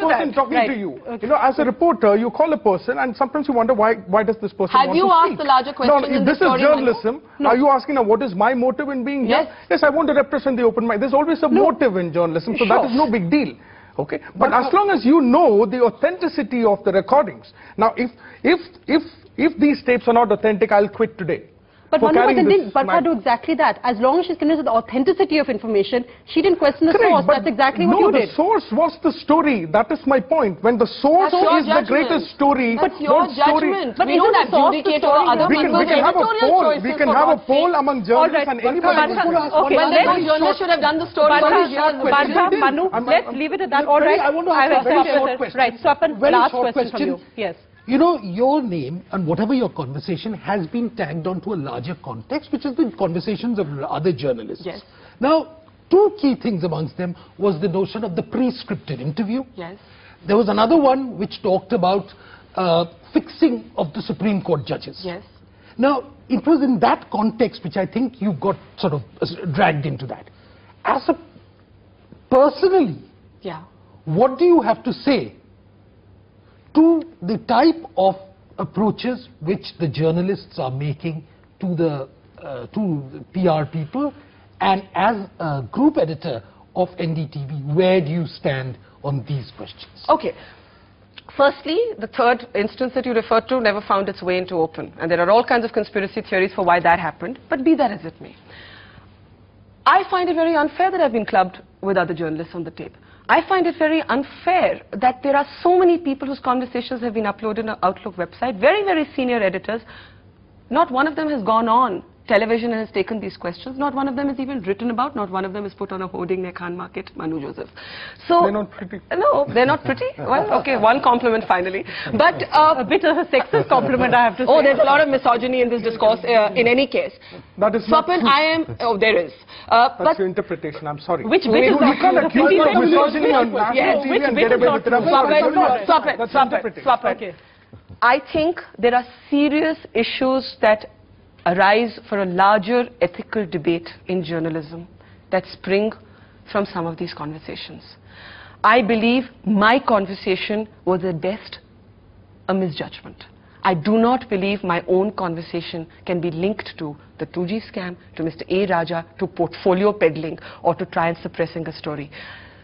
person talking to you. You know, as a reporter, you call a person and sometimes you wonder why does this person want to speak? Have you asked the larger question in the story? This is journalism. No. Are you asking now what is my motive in being here? Yes, I want to represent the open mind. There's always a motive in journalism, so that is no big deal. Okay, but as long as you know the authenticity of the recordings. Now, if these tapes are not authentic, I'll quit today. But Barkha do exactly that. As long as she's convinced of the authenticity of information, she didn't question the source. That's exactly what you did. No, the source was the story. That is my point. When the source is the greatest story, but your judgment. But we don't abdicate over other people's editorial choices. We can have a poll among journalists and anybody. Okay, well, then journalists should have done the story. Barkha, Manu, let's leave it at that. All right. I want to ask a very short question. Right, Swapan, last question from you. Yes. You know, your name and whatever your conversation has been tagged onto a larger context, which is the conversations of other journalists. Yes. Now, two key things amongst them was the notion of the pre-scripted interview. Yes. There was another one which talked about fixing of the Supreme Court judges. Yes. Now, it was in that context which I think you got sort of dragged into that. Personally, what do you have to say to the type of approaches which the journalists are making to the PR people, and as a group editor of NDTV, where do you stand on these questions? Okay. Firstly, the third instance that you referred to never found its way into open, and there are all kinds of conspiracy theories for why that happened, but be that as it may. I find it very unfair that I've been clubbed with other journalists on the tape. I find it very unfair that there are so many people whose conversations have been uploaded on the Outlook website, very, very senior editors. Not one of them has gone on television and has taken these questions. Not one of them is even written about. Not one of them is put on a hoarding near Khan Market, Manu Joseph. So, they're not pretty. No, they're not pretty. Well, okay, one compliment finally. But a bit of a sexist compliment, I have to say. Oh, there's a lot of misogyny in this discourse. In any case, that is not Swapan, I am. Oh, there is. That's your interpretation. I'm sorry. Which bit is you can't accuse me of misogyny on national TV and get away with it. Swapan. Okay. I think there are serious issues that arise for a larger ethical debate in journalism that spring from some of these conversations. I believe my conversation was at best a misjudgment. I do not believe my own conversation can be linked to the 2G scam, to Mr. A. Raja, to portfolio peddling, or to try and suppressing a story.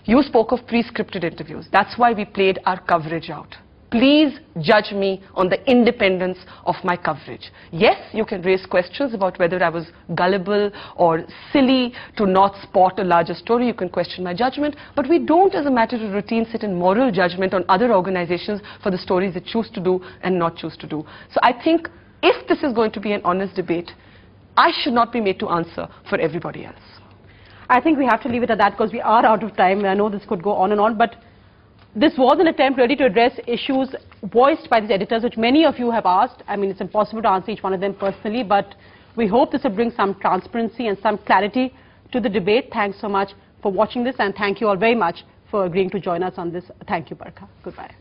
You spoke of pre-scripted interviews. That's why we played our coverage out. Please judge me on the independence of my coverage. Yes, you can raise questions about whether I was gullible or silly to not spot a larger story. You can question my judgment. But we don't, as a matter of routine, sit in moral judgment on other organizations for the stories they choose to do and not choose to do. So I think if this is going to be an honest debate, I should not be made to answer for everybody else. I think we have to leave it at that because we are out of time. I know this could go on and on, but this was an attempt really to address issues voiced by these editors, which many of you have asked. I mean, it's impossible to answer each one of them personally, but we hope this will bring some transparency and some clarity to the debate. Thanks so much for watching this, and thank you all very much for agreeing to join us on this. Thank you, Barkha. Goodbye.